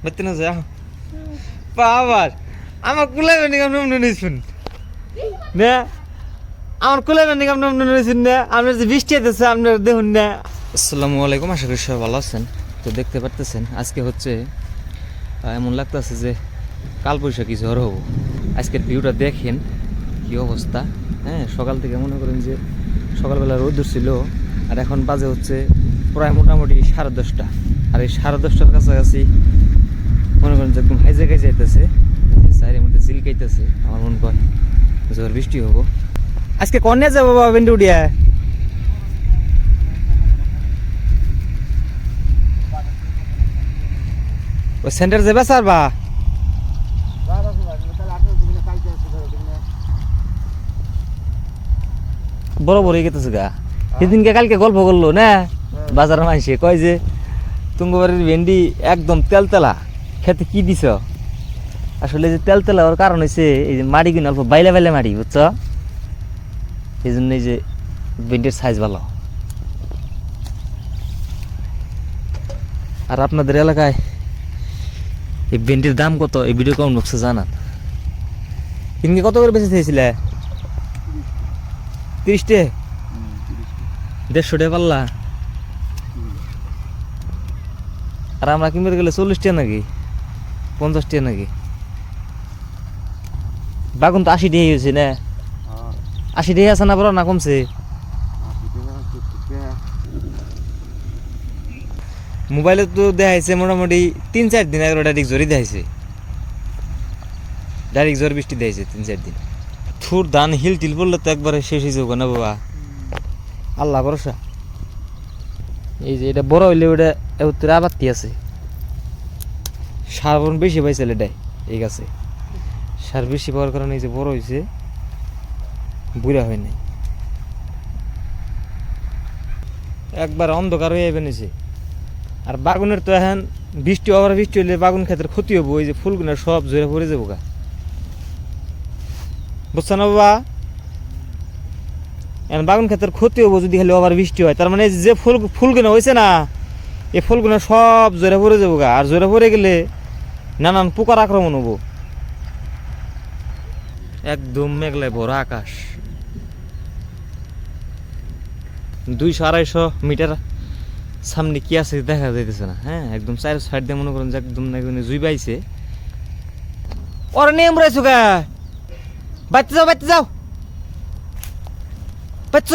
বাড়তে না যা বাবার আমার কুলাই বানি কাম নাম নিয়েছেন না আমার কুলাই বানি কাম নাম নিয়েছেন না আপনার যে বৃষ্টি হইতেছে আপনার দেখুন না। আসসালামু আলাইকুম, আশা করি সবাই ভালো আছেন। তো দেখতে পারতেছেন আজকে হচ্ছে এমন লাগতেছে যে কাল বৈশাখী ঝড় হবো। আজকের ভিউটা দেখেন কি অবস্থা। হ্যাঁ, সকাল থেকে মনে করেন যে সকালবেলা রোদ ছিল আর এখন বাজে হচ্ছে প্রায় মোটামুটি 10:30। আর এই 10:30টার কাছাকাছি মনে করেন যে একদম হাইজে খাই যাইতেছে, চাইরের মধ্যে চিলকাইতেছে। আমার মনে কয় ঝড় বৃষ্টি হবো। আজকে কনে যাবো বাবা বেন্ডি উঠিয়া? ও সেন্টার যাবে স্যার বা বড় বড় হয়ে গেছে গা। সেদিনকে কালকে গল্প করলো না বাজারে মাইসে কয় যে তোমার বাড়ির ভেন্ডি একদম তেলতেলা, খেতে কি দিছ? আসলে যে তেলতেলা ওর কারণ হয়েছে এই যে মাটি কিনে অল্প বাইলে বাইলে মাটি, বুঝছ? এই জন্য এই যে ভেন্ডির সাইজ ভালো। আর আপনাদের এলাকায় এই ভেন্ডির দাম কত এই ভিডিও কমেন্ট বক্সে জানান। কিনকে কত করে বেঁচে চেয়েছিলে? 30 টাকা, 150 টাকা পাল্লা। আর আমরা কিনতে গেলে 40 টাকা নাকি 50 টাকা নাকি? বাগুন তো 80 টাকা হয়েছে না? 80 টাকা আছে না, বড় না কমছে? মোবাইলে তো দেখাইছে মোটামুটি 3-4 দিন আগে ডাইরেক্ট জ্বরই দেখাইছে, ডাইরেক্ট জ্বর বৃষ্টি দেখাইছে 3-4 দিন। থুর ধান হিল টিল পড়লে তো একবারে শেষ হয়ে যাবো না বাবা, আল্লাহ ভরসা। এই যে এটা বড় হইলে ওটা উত্তরে আবাত্তি আছে, সার বেশি পাইছে এটাই এই গাছে। সার বেশি পাওয়ার কারণে এই যে বড় হয়েছে, বুড়া হয় নাই, একবার অন্ধকার হয়ে বেনেছে। আর বাগুনের তো এখন বৃষ্টি হইলে বাগুন ক্ষেতের ক্ষতি হবো। এই যে ফুলগুলো সব জোরে পড়ে যাবো গা, বুঝছো না বাবা? এখন বাগুন ক্ষেতের ক্ষতি হবো যদি খালি আবার বৃষ্টি হয়। তার মানে যে ফুলগুলো হয়েছে না, এই ফুলগুলো সব জোরে পড়ে যাবো গা। আর জোরে পড়ে গেলে নানান পোকার আক্রমণ হবো। একদম মেঘলায় ভরা আকাশ, 200-250 মিটার সামনে কি আছে দেখা যাইতেছে না। হ্যাঁ, একদম 4 সাইড দিয়ে মনে করেন যে একদম জুই পাইছে। ওর নিয়ে আমরাইছো গা, বাচ্চা যাও বাচ্চা যাও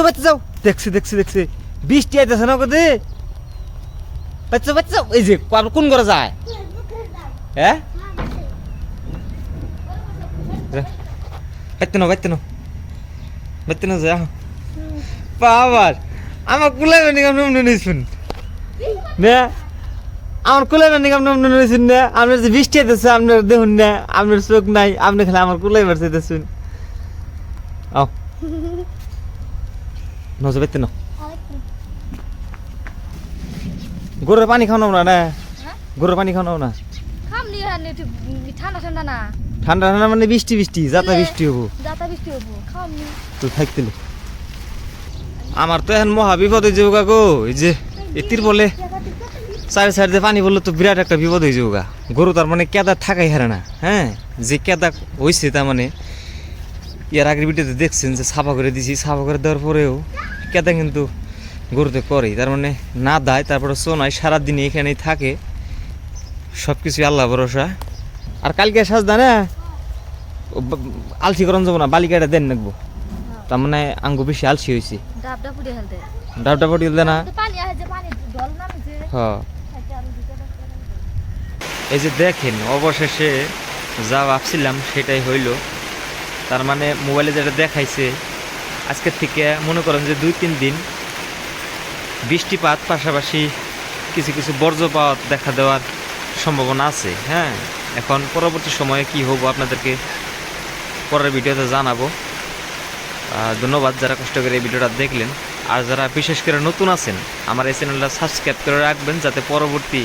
বাচ্চা যাও। দেখছি বৃষ্টি আইতেছে না কদে, বাচ্চা যাও। এই যে কোন করে যায়? হ্যাঁ, বাচ্চা যা বাবার আমার কুলাই বানি কাম নাম নিয়েছেন না, আমার কুলাই বানি কাম নাম নিয়েছেন না। আপনার যে বৃষ্টি হইতেছে আপনার দেখুন না, আপনার চোখ নাই, আপনি খালি আমার কুলাই বাড়ছে দেখুন। আও নজর বাইতে না, গরুর পানি খাওয়ানো না, গরুর পানি খাওয়ানো না। ঠান্ডা ঠান্ডা মানে বৃষ্টি যাতা বৃষ্টি হবো তো থাকতে। আমার তো এখন মহা বিপদ হয়ে যাবো গা গো। এই যে এতির বলে চারি সাইড দিয়ে পানি বললে তো বিরাট একটা বিপদ হয়ে যাবো গা। গরু তার মানে কেদা থাকাই হারে না। হ্যাঁ, যে কেদা হয়েছে তার মানে এর আগের ভিডিওতে দেখছেন যে সাফা করে দিছি, সাফা করে দেওয়ার পরেও কেদা কিন্তু গরুতে করেই। তার মানে না দেয়, তারপরে সোনায় সারাদিনে এখানেই থাকে। সব কিছুই আল্লাহ ভরসা। আর কালকে সাজদা না আলসি করন যাবো না, বালিকাটা দেন রাখবো। তার মানে আঙ্গু বেশি আলসি হয়েছে, ডাবটা পড়ি দে না। হ্যাঁ, এই যে দেখেন অবশেষে যা ভাবছিলাম সেটাই হইল। তার মানে মোবাইলে যেটা দেখাইছে আজকের থেকে মনে করেন যে 2-3 দিন বৃষ্টিপাত, পাশাপাশি কিছু বর্জ্যপাত দেখা দেওয়ার সম্ভাবনা আছে। হ্যাঁ, এখন পরবর্তী সময়ে কি হবো আপনাদেরকে পরের ভিডিওতে জানাবো। ধন্যবাদ যারা কষ্ট করে এই ভিডিওটা দেখলেন। আর যারা বিশেষ করে নতুন আছেন আমার এই চ্যানেলটা সাবস্ক্রাইব করে রাখবেন, যাতে পরবর্তী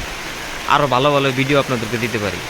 আরও ভালো ভালো ভিডিও আপনাদেরকে দিতে পারি।